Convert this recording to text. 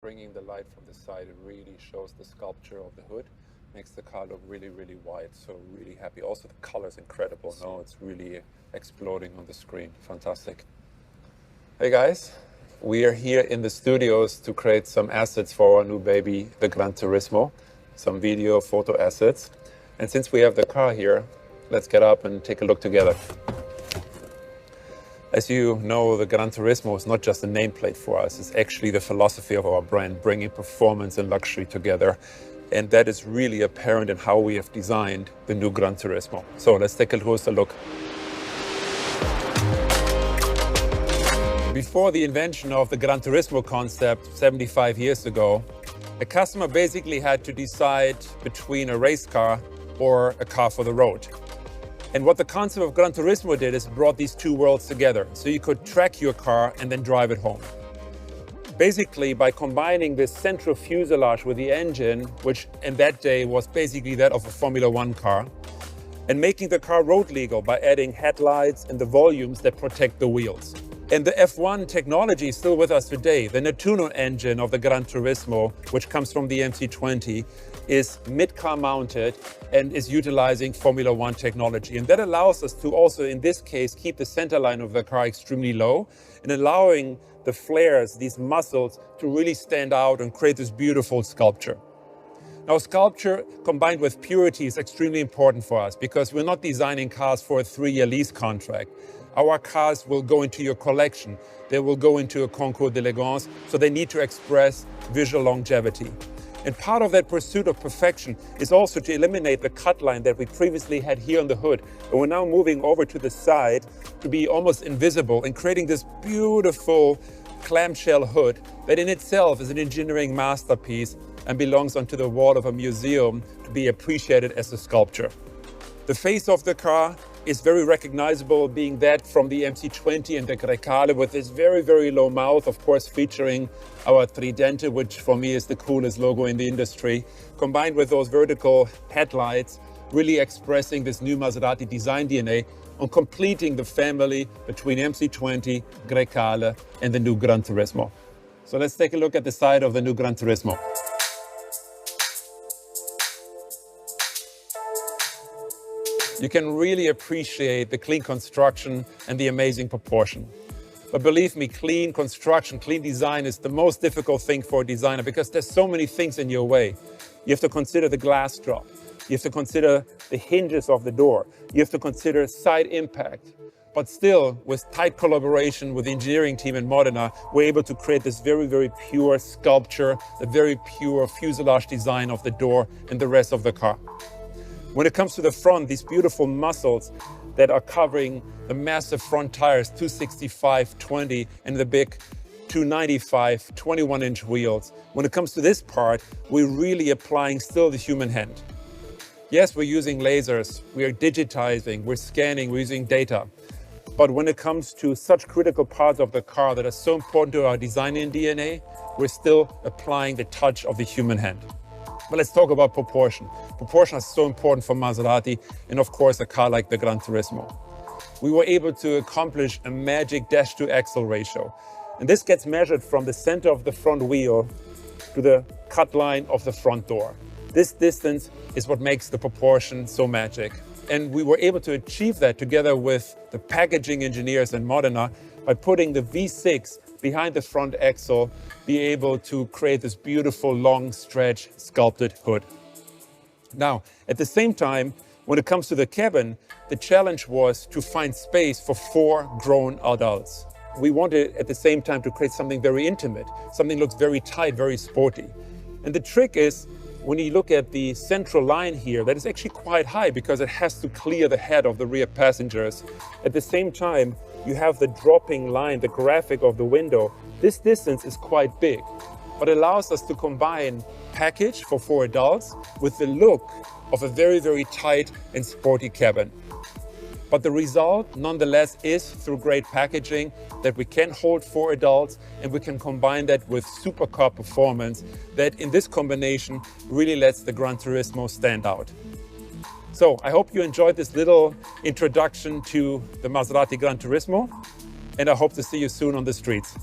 Bringing the light from the side, it really shows the sculpture of the hood. Makes the car look really, really wide, so really happy. Also, the color is incredible. No, it's really exploding on the screen. Fantastic. Hey guys, we are here in the studios to create some assets for our new baby, the GranTurismo. Some video, photo assets. And since we have the car here, let's get up and take a look together. As you know, the GranTurismo is not just a nameplate for us, it's actually the philosophy of our brand, bringing performance and luxury together. And that is really apparent in how we have designed the new GranTurismo. So let's take a closer look. Before the invention of the GranTurismo concept 75 years ago, a customer basically had to decide between a race car or a car for the road. And what the concept of GranTurismo did is brought these two worlds together. So you could track your car and then drive it home. Basically, by combining this central fuselage with the engine, which in that day was basically that of a Formula One car, and making the car road legal by adding headlights and the volumes that protect the wheels. And the F1 technology is still with us today. The Nettuno engine of the GranTurismo, which comes from the MC20, is mid-car mounted and is utilizing Formula One technology. And that allows us to also, in this case, keep the center line of the car extremely low and allowing the flares, these muscles, to really stand out and create this beautiful sculpture. Now, sculpture combined with purity is extremely important for us because we're not designing cars for a 3-year lease contract. Our cars will go into your collection. They will go into a concours d'elegance, so they need to express visual longevity. And part of that pursuit of perfection is also to eliminate the cut line that we previously had here on the hood. And we're now moving over to the side to be almost invisible and creating this beautiful clamshell hood that in itself is an engineering masterpiece and belongs onto the wall of a museum to be appreciated as a sculpture. The face of the car is very recognizable, being that from the MC20 and the Grecale, with this very, very low mouth, of course, featuring our Tridente, which for me is the coolest logo in the industry, combined with those vertical headlights, really expressing this new Maserati design DNA on completing the family between MC20, Grecale, and the new GranTurismo. So let's take a look at the side of the new GranTurismo. You can really appreciate the clean construction and the amazing proportion. But believe me, clean construction, clean design is the most difficult thing for a designer because there's so many things in your way. You have to consider the glass drop. You have to consider the hinges of the door. You have to consider side impact. But still, with tight collaboration with the engineering team in Modena, we're able to create this very, very pure sculpture, a very pure fuselage design of the door and the rest of the car. When it comes to the front, these beautiful muscles that are covering the massive front tires, 265/20, and the big 295 21-inch wheels. When it comes to this part, we're really applying still the human hand. Yes, we're using lasers, we are digitizing, we're scanning, we're using data. But when it comes to such critical parts of the car that are so important to our design and DNA, we're still applying the touch of the human hand. But let's talk about proportion. Proportion is so important for Maserati and of course a car like the GranTurismo. We were able to accomplish a magic dash-to-axle ratio. And this gets measured from the center of the front wheel to the cut line of the front door. This distance is what makes the proportion so magic. And we were able to achieve that together with the packaging engineers in Modena by putting the V6 behind the front axle, be able to create this beautiful long stretch sculpted hood. Now, at the same time, when it comes to the cabin, the challenge was to find space for 4 grown adults. We wanted at the same time to create something very intimate, something that looks very tight, very sporty. And the trick is, when you look at the central line here, that is actually quite high because it has to clear the head of the rear passengers. At the same time, you have the dropping line, the graphic of the window. This distance is quite big, but allows us to combine package for 4 adults with the look of a very, very tight and sporty cabin. But the result, nonetheless, is through great packaging that we can hold 4 adults and we can combine that with supercar performance that in this combination really lets the GranTurismo stand out. So I hope you enjoyed this little introduction to the Maserati GranTurismo, and I hope to see you soon on the streets.